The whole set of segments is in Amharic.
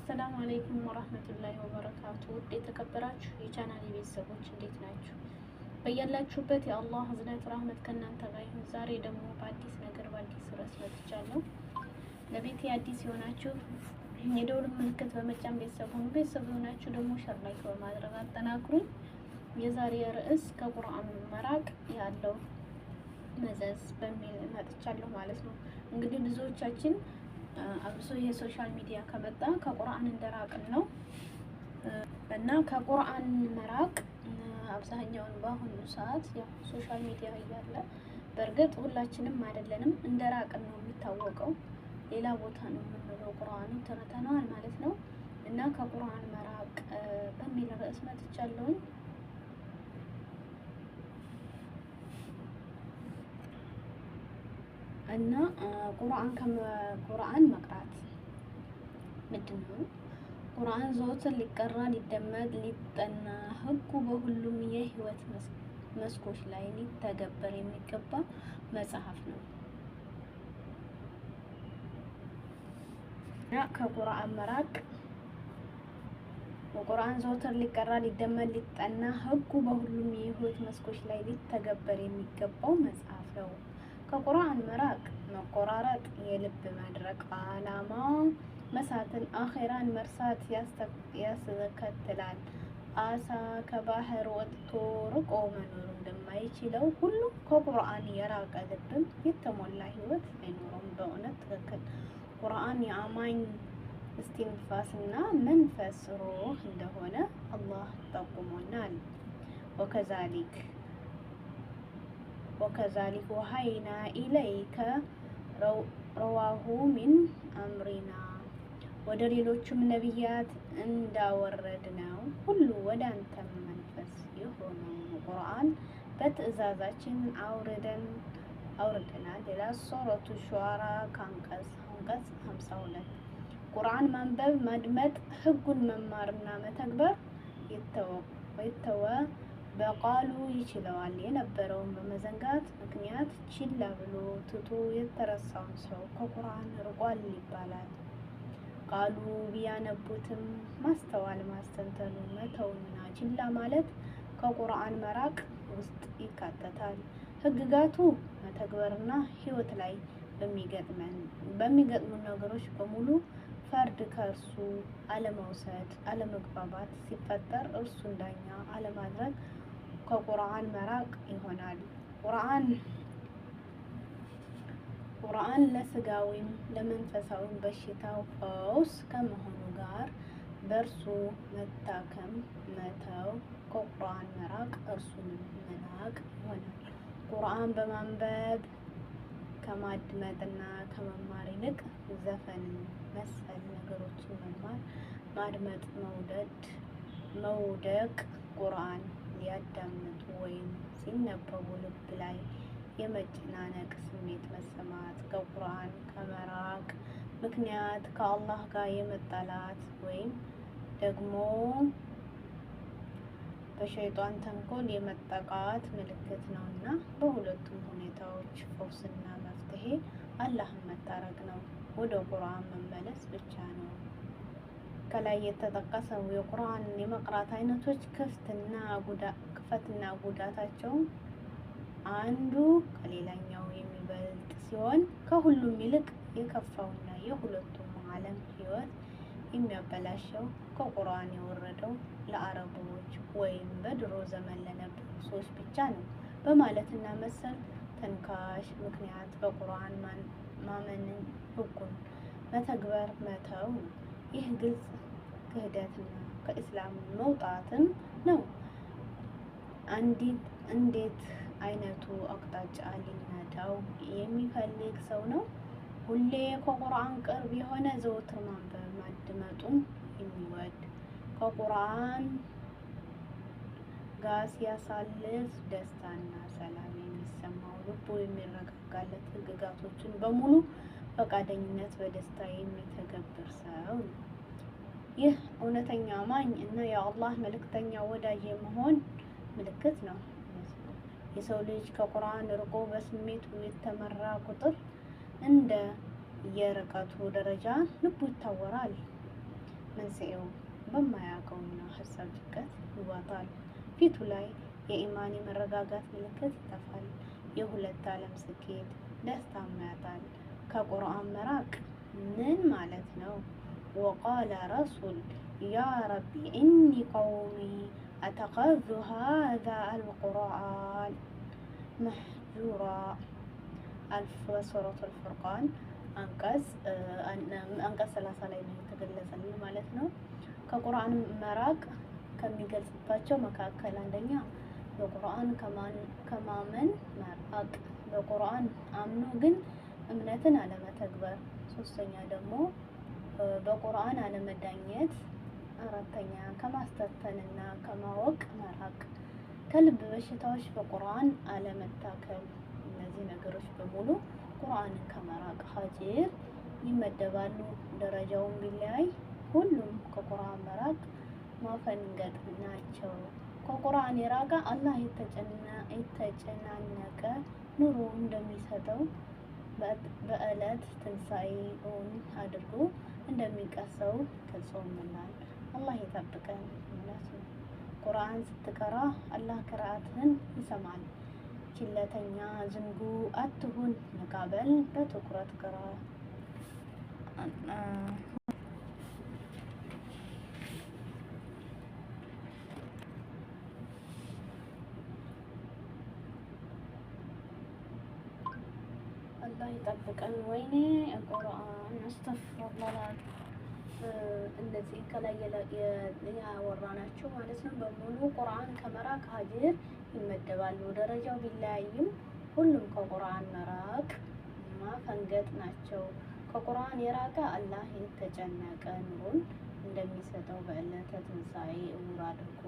አሰላሙ አለይኩም ወራህመቱላሂ ወበረካቱ። ውድ የተከበራችሁ የቻናሌ ቤተሰቦች እንዴት ናችሁ? በያላችሁበት የአላህ ህዝነት ራህመት ከእናንተ ጋር ይሁን። ዛሬ ደግሞ በአዲስ ነገር በአዲስ ርዕስ መጥቻለሁ። ለቤቴ አዲስ የሆናችሁ የደውል ምልክት በመጫን ቤተሰብ ሁኑ። ቤተሰብ የሆናችሁ ደግሞ ሸር ላይክ በማድረግ አጠናክሩኝ። የዛሬ ርዕስ ከቁርአን መራቅ ያለው መዘዝ በሚል መጥቻለሁ ማለት ነው። እንግዲህ ብዙዎቻችን አብሶ ይሄ ሶሻል ሚዲያ ከመጣ ከቁርአን እንደራቅን ነው እና ከቁርአን መራቅ አብዛኛውን በአሁኑ ሰዓት ያው ሶሻል ሚዲያ እያለ በእርግጥ ሁላችንም አይደለንም እንደራቅን ነው የሚታወቀው። ሌላ ቦታ ነው የምንለው ቁርአኑ ተረተነዋል ማለት ነው። እና ከቁርአን መራቅ በሚል ርዕስ መጥቻለሁ። እና ቁርአን መቅራት ምንድን ነው? ቁርአን ዘወትር ሊቀራ፣ ሊደመጥ፣ ሊጠና ህጉ በሁሉም የህይወት መስኮች ላይ ሊተገበር የሚገባ መጽሐፍ ነው። እና ከቁርአን መራቅ ቁርአን ዘወትር ሊቀራ፣ ሊደመጥ፣ ሊጠና ህጉ በሁሉም የህይወት መስኮች ላይ ሊተገበር የሚገባው መጽሐፍ ነው። ከቁርአን መራቅ መቆራረጥ፣ የልብ መድረቅ፣ አላማ መሳትን፣ አኼራን መርሳት ያስከትላል። አሳ ከባህር ወጥቶ ርቆ መኖር እንደማይችለው ሁሉ ከቁርአን የራቀ ልብም የተሞላ ህይወት አይኖረውም። በእውነት ትክክል። ቁርአን የአማኝ እስትንፋስና መንፈስ ሩህ እንደሆነ አላህ ጠቁሞናል። ወከዛሊክ ወሀይና ኢለይከ ረዋሁ ሚን አምሪና፣ ወደ ሌሎቹም ነቢያት እንዳወረድነው ሁሉ ወደ አንተም መንፈስ የሆነው ቁርአን በትዕዛዛችን አውርደናል። ሌላ ሱረቱ ሹዓራ ከአንቀጽ 52 ቁርአን ማንበብ፣ ማድመጥ፣ ህጉን መማርና መተግበር የተወ በቃሉ ይችለዋል የነበረውን በመዘንጋት ምክንያት ችላ ብሎ ትቶ የተረሳውን ሰው ከቁርአን ርቋል ይባላል። ቃሉ ቢያነቡትም ማስተዋል፣ ማስተንተኑ መተውና ችላ ማለት ከቁርአን መራቅ ውስጥ ይካተታል። ህግጋቱ መተግበርና ህይወት ላይ በሚገጥሙ ነገሮች በሙሉ ፈርድ ከእርሱ አለመውሰድ፣ አለመግባባት ሲፈጠር እርሱን ዳኛ አለማድረግ ከቁርአን መራቅ ይሆናል። ቁርአን ለስጋዊም ለመንፈሳዊም በሽታው ፈውስ ከመሆኑ ጋር በእርሱ መታከም መተው ከቁርአን መራቅ እርሱን መናቅ ይሆናል። ቁርአን በማንበብ ከማድመጥና ከመማር ይልቅ ዘፈንን መሰል ነገሮችን መማር፣ ማድመጥ፣ መውደቅ ቁርአን ሊያዳምጡ ወይም ሲነበቡ ልብ ላይ የመጨናነቅ ስሜት መሰማት ከቁርአን ከመራቅ ምክንያት ከአላህ ጋር የመጣላት ወይም ደግሞ በሸይጣን ተንኮል የመጠቃት ምልክት ነውና በሁለቱም ሁኔታዎች ፈውስና መፍትሄ አላህን መታረቅ ነው። ወደ ቁርአን መመለስ ብቻ ነው። ከላይ የተጠቀሰው የቁርአን የመቅራት አይነቶች ክፈትና ጉዳታቸው አንዱ ከሌላኛው የሚበልጥ ሲሆን ከሁሉም ይልቅ የከፋውና የሁለቱም ዓለም ህይወት የሚያበላሸው ከቁርአን የወረደው ለአረቦች ወይም በድሮ ዘመን ለነበሩ ሰዎች ብቻ ነው በማለትና መሰል ተንካሽ ምክንያት በቁርአን ማመንን ህጉን መተግበር መተው ነው። ይህ ግልጽ ክህደትና ከኢስላም መውጣትም ነው። እንዴት አይነቱ አቅጣጫ ሊነዳው የሚፈልግ ሰው ነው? ሁሌ ከቁርአን ቅርብ የሆነ ዘወትር ማንበብ ማድመጡን የሚወድ ከቁርአን ጋር ሲያሳልፍ ደስታና ሰላም የሚሰማው ልቡ የሚረጋጋለት ህግጋቶችን በሙሉ ፈቃደኝነት በደስታ የሚተገብር ሰው ነው። ይህ እውነተኛ አማኝ እና የአላህ መልእክተኛ ወዳጅ የመሆን ምልክት ነው። የሰው ልጅ ከቁርአን ርቆ በስሜቱ የተመራ ቁጥር እንደ የርቀቱ ደረጃ ልቡ ይታወራል። መንስኤው በማያውቀውና ሀሳብ ጭንቀት ይዋጣል። ፊቱ ላይ የኢማን መረጋጋት ምልክት ይጠፋል። የሁለት ዓለም ስኬት ደስታም ያጣል። ከቁርአን መራቅ ምን ማለት ነው? ወቃለ ረሱል ያ ረቢ ኢኒ ቀውሚ አተኸዙ ሃዛ አልቁርአን መህጁራ ሱረቱል ፉርቃን አንቀጽ 30 ላይ ነው የተገለጸልን ማለት ነው። ከቁርአን መራቅ ከሚገልጽባቸው መካከል አንደኛ በቁርአን ከማመን መራቅ፣ በቁርአን አምኖ ግን እምነትን አለመተግበር፣ ሶስተኛ ደግሞ በቁርአን አለመዳኘት፣ አራተኛ ከማስተተንና ከማወቅ መራቅ፣ ከልብ በሽታዎች በቁርአን አለመታከም። እነዚህ ነገሮች በሙሉ ቁርአንን ከመራቅ ሀጅር ይመደባሉ። ደረጃውን ቢለያይ ሁሉም ከቁርአን መራቅ ማፈንገጥ ናቸው። ከቁርአን የራቀ አላህ የተጨናነቀ ኑሮ እንደሚሰጠው በዕለት ትንሣኤውን አድርጎ እንደሚቀሰው ገልጾልናል። አላህ ይጠብቀን። ቁርአን ስትቀራ አላህ ቅርአትህን ይሰማል። ችለተኛ ዝንጉ አትሁን፣ ነቃ በል፣ በትኩረት ቅራ። አላህ ይጠብቀን። ወይኔ ቁርአን አስተፍሩላህ። እነዚህ ከላይ ያወራናቸው ማለት ነው በሙሉ ቁርአን ከመራቅ ሀጅር ይመደባሉ። ደረጃው ቢለያይም ሁሉም ከቁርአን መራቅ ማፈንገጥ ናቸው። ከቁርአን የራቀ አላህ የተጨነቀ ኑሮን እንደሚሰጠው በዕለተ ትንሣኤ እውር አድርጎ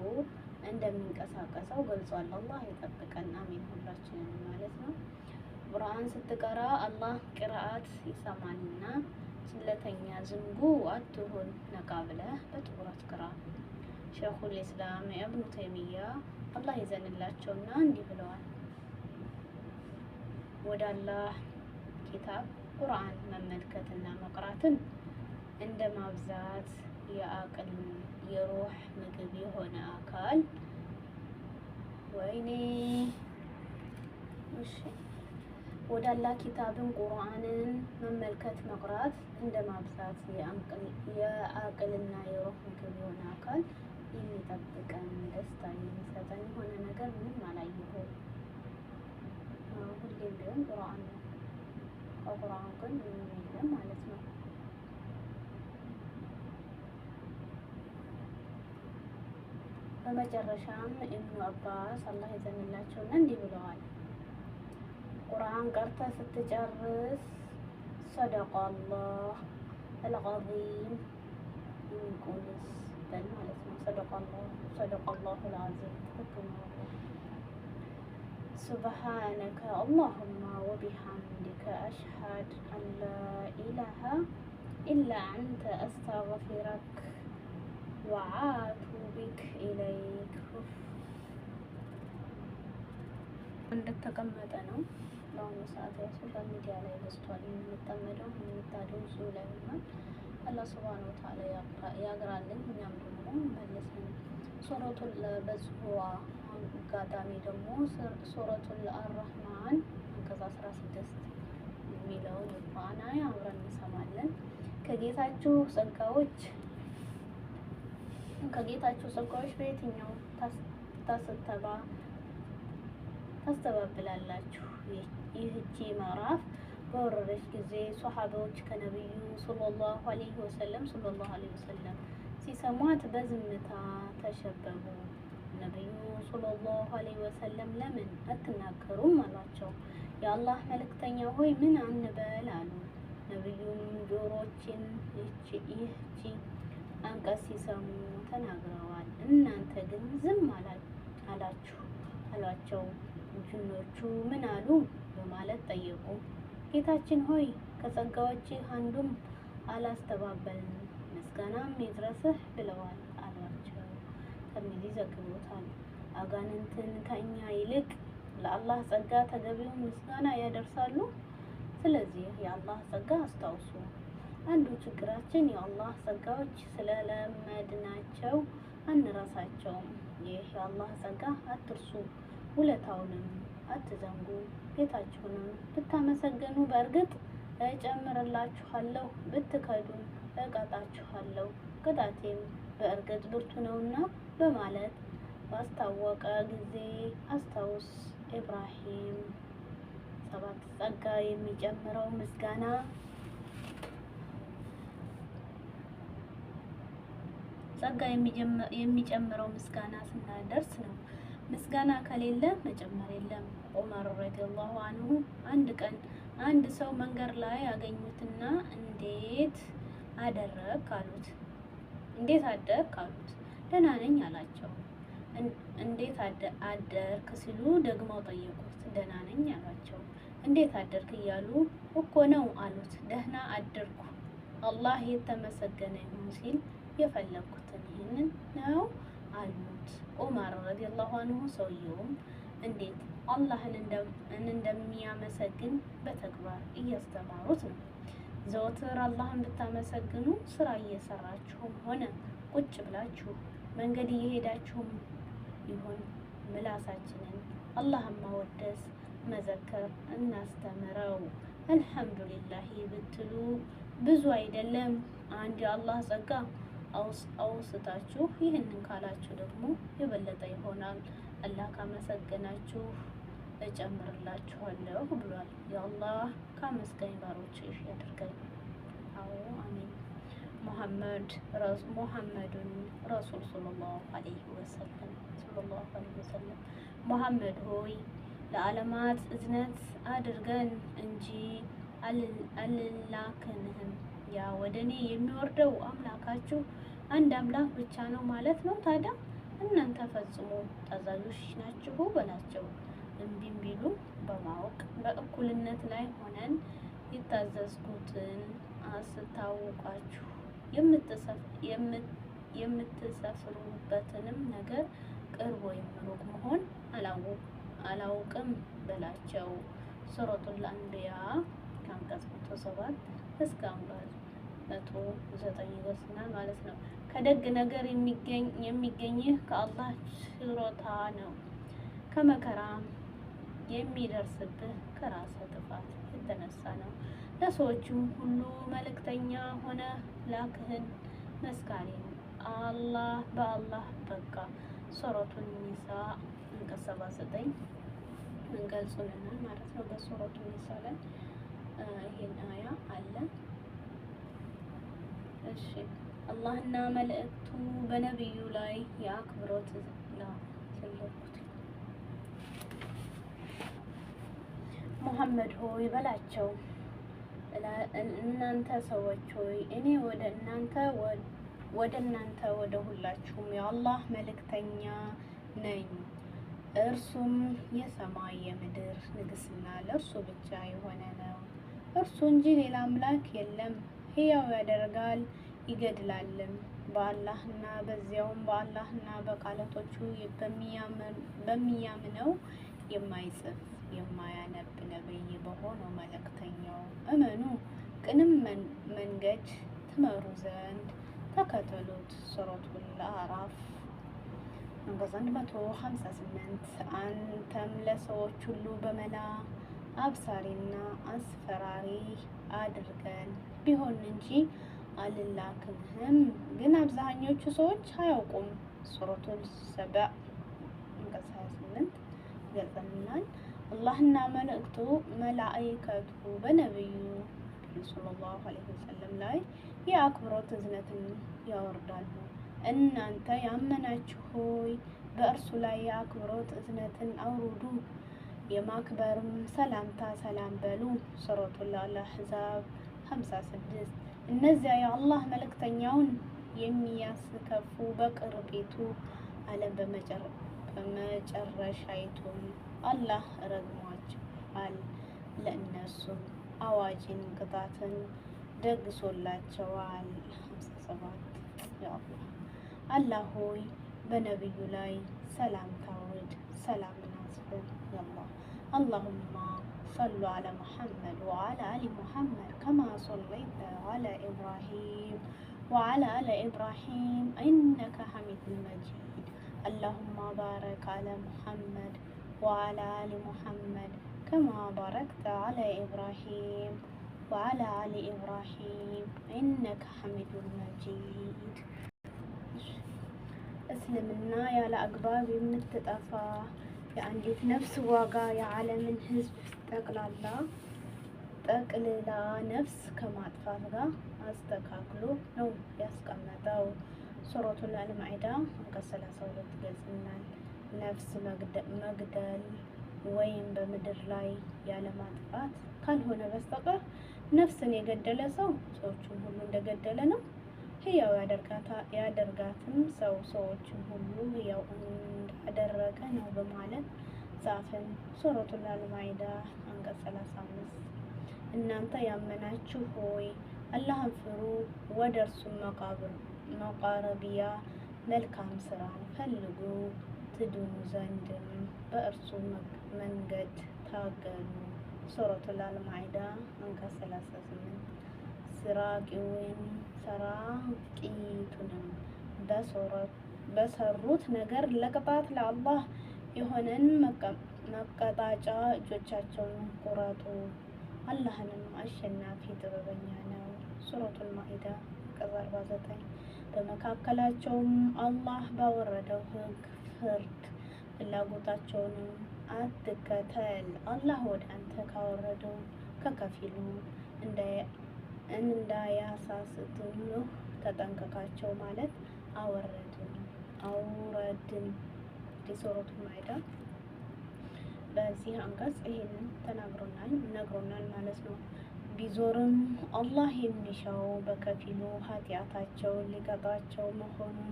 እንደሚንቀሳቀሰው ገልጿል። አላህ ይጠብቀን። አሚን ሁላችንን ማለት ነው። ቁርአን ስትቀራ አላህ ቅርአት ይሰማልና ችለተኛ ዝንጉ አትሁን፣ ነቃ ብለህ በትኩረት ቅራ። ሸይኹል ኢስላም ኢብኑ ተይሚያ አላህ ይዘንላቸውና እንዲህ ብለዋል። ወደ አላህ ኪታብ ቁርአን መመልከትና መቅራትን እንደ ማብዛት የአቅል የሩህ ምግብ የሆነ አካል ወይኔ ወደ አላህ ኪታብን ቁርአንን መመልከት መቅራት እንደ ማብዛት የአቅልና የሩህ ምግብ የሆነ አካል የሚጠብቀን ደስታ የሚሰጠን የሆነ ነገር ምንም አላየሁም። ሁሌም ቢሆን ቁርአን ነው። ከቁርአን ግን ምንም የለም ማለት ነው። በመጨረሻም ኢብኑ አባስ አላህ ይዘንላቸውና እንዲህ ብለዋል። ቁርአን ቀርተህ ስትጨርስ ሰደቀላህ አልዐዚም የሚቆልስ በል ማለት ነው። ሰደቀላሁ አልዐዚም ትክክል ነው። ሱብሃነከ አላሁማ ወቢሐምዲከ አሽሀድ አን ላ ኢላሃ ኢላ አንተ አስተግፊረክ ወአቱቢክ ኢለይክ። እንደተቀመጠ ነው። በአሁኑ ሰዓት ሶሻል ሚዲያ ላይ በዝቷል። የምንጠመደው የምንታደው እሱ ላይ ሆኗል። አላህ ሱብሃነሁ ወተዓላ ያግራልን። እኛም ደግሞ መልሰን ሱረቱል በዝሁዋ አጋጣሚ ደግሞ ሱረቱል አርራህማን አንቀጽ 16 የሚለውን የቁርአን አያ አብረን እንሰማለን። ከጌታችሁ ጸጋዎች በየትኛው ታስተባብላላችሁ? ይህቺ ምዕራፍ በወረደች ጊዜ ሷሐባዎች ከነብዩ ሰለላሁ ዐለይሂ ወሰለም ሲሰሟት በዝምታ ተሸበቡ። ነብዩ ሰለላሁ ዐለይሂ ወሰለም ለምን አትናገሩም አሏቸው። የአላህ መልእክተኛ ሆይ ምን አንበል አሉ። ነብዩም ጆሮችን ይህቺ አንቀጽ ሲሰሙ ተናግረዋል፣ እናንተ ግን ዝም አላቸው። ጅኖቹ ምን አሉ በማለት ጠየቁ። ጌታችን ሆይ ከጸጋዎችህ አንዱም አላስተባበልንም፣ ምስጋናም ይድረስህ ብለዋል አሏቸው። ተርሚዚ ዘግቦታል። አጋንንትን ከእኛ ይልቅ ለአላህ ጸጋ ተገቢውን ምስጋና ያደርሳሉ። ስለዚህ የአላህ ጸጋ አስታውሱ። አንዱ ችግራችን የአላህ ጸጋዎች ስለለመድናቸው አንረሳቸውም። ይህ የአላህ ጸጋ አትርሱ፣ ውለታውንም አትዘንጉ። ጌታችሁንም ብታመሰግኑ በእርግጥ እጨምርላችኋለሁ፣ ብትከዱም እቀጣችኋለሁ፣ ቅጣቴም በእርግጥ ብርቱ ነውና በማለት ባስታወቀ ጊዜ አስታውስ። ኢብራሂም 7 ጸጋ የሚጨምረው ምስጋና ምስጋና ስናደርስ ነው። ምስጋና ከሌለ መጨመር የለም። ዑመር ረዲየላሁ አንሁ አንድ ቀን አንድ ሰው መንገድ ላይ ያገኙትና እንዴት አደረክ አሉት። ደህና ነኝ አላቸው። እንዴት አደርክ ሲሉ ደግመው ጠየቁት። ደህና ነኝ አሏቸው። እንዴት አደርክ እያሉ እኮ ነው አሉት። ደህና አደርኩ አላህ የተመሰገነ ይሁን ሲል የፈለኩትን ይህንን ነው አሉት። ዑመር ረዲየላሁ አንሁ ሰውየውም እንዴት አላህን እንደሚያመሰግን በተግባር እያስተማሩት ነው። ዘወትር አላህን ብታመሰግኑ ስራ እየሰራችሁም ሆነ ቁጭ ብላችሁ መንገድ እየሄዳችሁም ይሁን ምላሳችንን አላህን ማወደስ መዘከር እናስተምረው። አልሐምዱሊላህ ብትሉ ብዙ አይደለም አንድ የአላህ ጸጋ አውስታችሁ ይህንን ካላችሁ ደግሞ የበለጠ ይሆናል። አላህ ካመሰገናችሁ እጨምርላችኋለሁ ብሏል። የአላህ ከአመስጋኝ ባሮች ያድርገን። አዎ አሚን። ሙሐመዱን ረሱል ሰለላሁ ዐለይሂ ወሰለም ሙሐመድ ሆይ ለዓለማት እዝነት አድርገን እንጂ አልላክንህም። ያ ወደ እኔ የሚወርደው አምላካችሁ አንድ አምላክ ብቻ ነው ማለት ነው። ታዲያ እናንተ ፈጽሞ ታዛዦች ናችሁ በላቸው። እምቢም ቢሉ በማወቅ በእኩልነት ላይ ሆነን የታዘዝኩትን አስታውቃችሁ የምትሰፍሩበትንም ነገር ቅርብ ወይም ሩቅ መሆን አላውቅም በላቸው። ሱረቱል አንቢያ ከአንቀጽ 107 እስከ 109 ይደርስናል ማለት ነው። ከደግ ነገር የሚገኝህ ከአላህ ችሮታ ነው። ከመከራ የሚደርስብህ ከራስህ ጥፋት የተነሳ ነው። ለሰዎችም ሁሉ መልእክተኛ ሆነ ላክህን መስካሪ በአላህ በቃ። ሱረቱን ኒሳ አንቀጽ 79 እንገልጹልናል ማለት ነው። በሱረቱ ኒሳ ላይ ይሄን አያ አለ። እሺ አላህና መልእክቱ በነብዩ ላይ የአክብሮት ስለኩት ሙሐመድ ሆይ በላቸው፣ እናንተ ሰዎች ሆይ እኔ ወደ እናንተ ወደ ሁላችሁም የአላህ መልእክተኛ ነኝ። እርሱም የሰማይ የምድር ንግስና ለእርሱ ብቻ የሆነ ነው። እርሱ እንጂ ሌላ አምላክ የለም። ሕያው ያደርጋል ይገድላልም። በአላህና በዚያውም በአላህና በቃላቶቹ በሚያምነው የማይጽፍ የማያነብ ነብይ በሆነው መልእክተኛው እመኑ፣ ቅንም መንገድ ትመሩ ዘንድ ተከተሉት። ሱረቱል አዕራፍ አንቀጽ 158 አንተም ለሰዎች ሁሉ በመላ አብሳሪና አስፈራሪ አድርገን ቢሆን እንጂ አልላክንህም። ግን አብዛኞቹ ሰዎች አያውቁም። ሱረቱል ሰብዕ አንቀጽ 28 ገልጸናል። አላህና መልእክቱ መላእክቱ በነብዩ ሰለላሁ ዐለይሂ ወሰለም ላይ የአክብሮት እዝነትን ያወርዳሉ። እናንተ ያመናችሁ ሆይ በእርሱ ላይ የአክብሮት እዝነትን አውርዱ፣ የማክበርም ሰላምታ ሰላም በሉ። ሱረቱል አሕዛብ 56 እነዚያ የአላህ መልእክተኛውን የሚያስከፉ በቅርቢቱ ዓለም በመጨረሻይቱም አላህ ረግሟቸዋል። ለእነሱም አዋጅን ቅጣትን ደግሶላቸዋል። 57 አላህ ሆይ በነብዩ ላይ ሰላም ታውርድ፣ ሰላምን አስፍን። አላሁማ صلوا على محمد وعلى آل محمد كما صليت على إبراهيم وعلى آل إبراهيم إنك حميد مجيد اللهم بارك على محمد وعلى آل محمد كما باركت على إبراهيم وعلى آل إبراهيم إنك حميد مجيد እስልምና ያለ አግባብ የምትጠፋ የአንዲት ነፍስ ዋጋ የዓለምን ሕዝብ ጠቅላላ ጠቅልላ ነፍስ ከማጥፋት ጋር አስተካክሎ ነው ያስቀመጠው። ሱረቱል አልማኢዳ አንቀጽ 32 ይገልጽናል። ነፍስ መግደል ወይም በምድር ላይ ያለ ማጥፋት ካልሆነ በስተቀር ነፍስን የገደለ ሰው ሰዎችን ሁሉ እንደገደለ ነው። ህያው ያደርጋትም ሰዎችን ሁሉ ህያው እንዳደረገ ነው በማለት ጻፈን። ሱረቱል አልማኢዳ አንቀጽ 35 እናንተ ያመናችሁ ሆይ አላህን ፍሩ፣ ወደ እርሱም መቃረቢያ መልካም ስራን ፈልጉ፣ ትድኑ ዘንድም በእርሱ መንገድ ታገሉ። ሱረቱል አልማኢዳ አንቀጽ 38 ሰራቂቱንም በሰሩት ነገር ለቅጣት ለአላህ የሆነን መቀጣጫ እጆቻቸውን ቁረጡ፣ አላህንም አሸናፊ ጥበበኛ ነው። ሱረቱል ማኢዳ አንቀጽ 49 በመካከላቸውም አላህ ባወረደው ህግ ፍርድ፣ ፍላጎታቸውንም አትከተል። አላህ ወደ አንተ ካወረደው ከከፊሉ እንዳያሳስትህ ተጠንቀቃቸው ማለት አውረድን። ሱረቱል ማኢዳ በዚህ አንቀጽ ይሄንን ነግሮናል ማለት ነው። ቢዞርም አላህ የሚሻው በከፊሉ ኃጢአታቸውን ሊቀጣቸው መሆኑን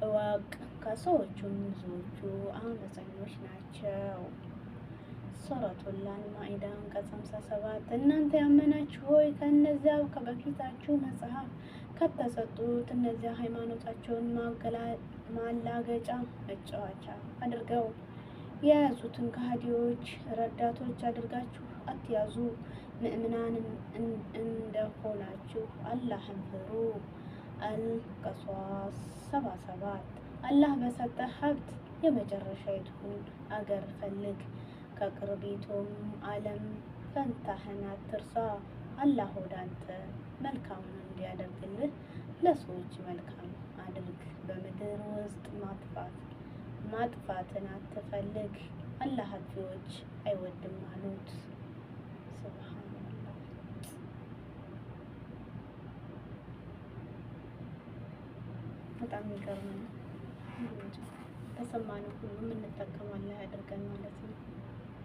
እወቅ፣ ከሰዎቹም ብዙዎቹ አመፀኞች ናቸው። ሱረቱል አልማኢዳ አንቀጽ 57 እናንተ ያመናችሁ ሆይ ከእነዚያ ከበፊታችሁ መጽሐፍ ከተሰጡት እነዚያ ሃይማኖታቸውን ማላገጫ መጫወቻ አድርገው የያዙትን ከሃዲዎች ረዳቶች አድርጋችሁ አትያዙ። ምእምናን እንደሆናችሁ አላህን ፍሩ። አልቀሷስ 77 አላህ በሰጠህ ሀብት የመጨረሻይቱን አገር ፈልግ፣ ከቅርቢቱም ዓለም ፈንታህን አትርሳ። አላህ ወደ አንተ መልካሙን እንዲያደርግልህ ለሰዎች መልካም አድርግ። በምድር ውስጥ ማጥፋትን አትፈልግ፣ አላህ አጥፊዎች አይወድም አሉት። ሱብሃንአላህ። በጣም የሚገርም ነው። በሰማነው ሁሉ እንጠቀማለን ያደርገን ማለት ነው።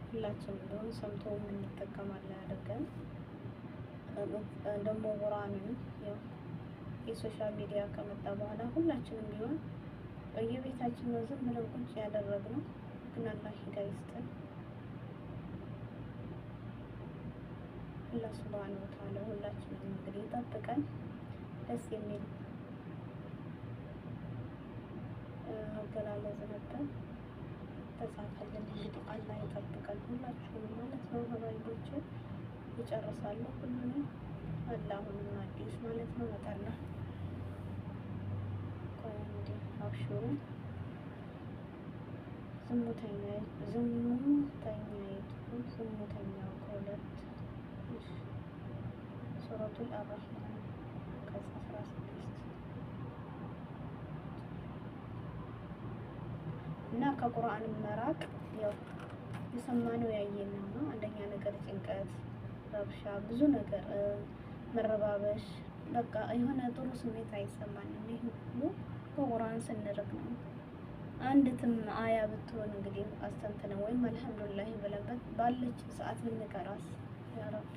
ሁላችንም ቢሆን ሰምቶ እንጠቀማለን ያደርገን። ደግሞ ቁርአንን ያው የሶሻል ሚዲያ ከመጣ በኋላ ሁላችንም ቢሆን በየቤታችን ነው ዝም ብለን ቁጭ ያደረግነው። ግን አላህ ሂዳያ ይስጠን። አላህ ሱብሃነሁ ወተዓላ ሁላችንም እንግዲህ ይጠብቀን። ደስ የሚል አገላለጽ ነበር ተጻፈልን። እንግዲህ አላህ ይጠብቀን ሁላችንም ማለት ነው። ሀባይቦች ይጨርሳሉ ሁሉንም አላሁንም አዲስ ማለት ነው መጣላ ቆንጆ አብሽሩ። ዝሙተኛው ከሁለት ሱረቱል አርራህማን አንቀጽ 16 እና ከቁርአን መራቅ ያው የሰማነው ያየነው ነው። አንደኛ ነገር ጭንቀት፣ ረብሻ፣ ብዙ ነገር መረባበሽ፣ በቃ የሆነ ጥሩ ስሜት አይሰማንም። ይህ ሁሉ ከቁርአን ስንርቅ ነው። አንድትም አያ ብትሆን እንግዲህ አስተንትነው ወይም አልሐምዱሊላህ ብለበት ባለች ሰዓት ብንቀራስ ያ ረብ።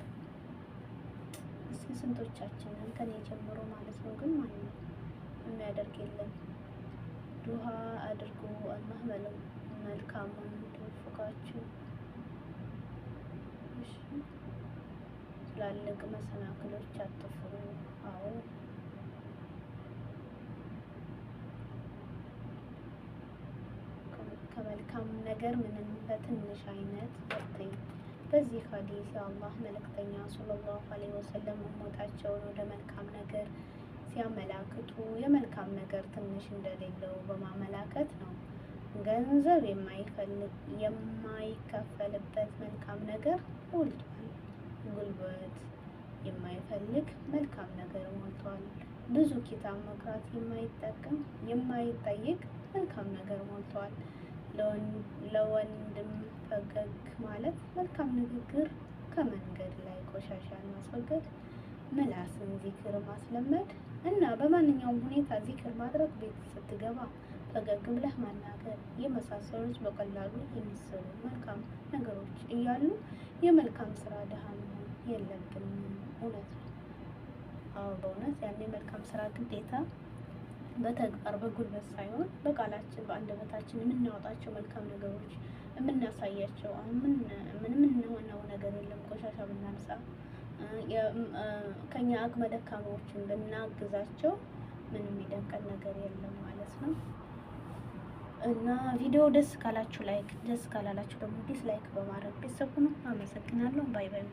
እስኪ ስንቶቻችንን ከኔ ጀምሮ ማለት ነው። ግን ማንም የሚያደርግ የለም። ዱሃ አድርጉ። አላህ መልካሙን ይወፍቃችሁ። እሺ፣ ትላልቅ መሰናክሎች አትፍሩ። አዎ ከመልካም ነገር ምንም በትንሽ አይነት በርተኝ በዚህ ሐዲስ የአላህ መልእክተኛ ሰለላሁ ዐለይሂ ወሰለም ሞታቸውን ወደ መልካም ነገር ሲያመላክቱ የመልካም ነገር ትንሽ እንደሌለው በማመላከት ነው። ገንዘብ የማይከፈልበት መልካም ነገር ሞልቷል። ጉልበት የማይፈልግ መልካም ነገር ሞልቷል። ብዙ ኪታብ መቅራት የማይጠይቅ መልካም ነገር ሞልቷል። ለወንድም ፈገግ ማለት መልካም ንግግር፣ ከመንገድ ላይ ቆሻሻን ማስወገድ፣ ምላስን ዚክር ማስለመድ እና በማንኛውም ሁኔታ ዚክር ማድረግ፣ ቤት ስትገባ ፈገግ ብለህ ማናገር የመሳሰሉት በቀላሉ የሚሰሩ መልካም ነገሮች እያሉ የመልካም ስራ ድሃ መሆን የለብንም። እውነት ነው። አዎ በእውነት ያን የመልካም ስራ ግዴታ በተግባር በጉልበት ሳይሆን በቃላችን በአንደበታችን የምናወጣቸው መልካም ነገሮች የምናሳያቸው። አሁን ምንም የምንሆነው ነገር የለም። ቆሻሻ ብናነሳ ከኛ አቅመ ደካማዎችን ብናግዛቸው ምንም የሚደንቀን ነገር የለም ማለት ነው። እና ቪዲዮ ደስ ካላችሁ ላይክ፣ ደስ ካላላችሁ ደግሞ ዲስላይክ በማድረግ ቤተሰብ ሁኑ። አመሰግናለሁ። ባይ ባይ።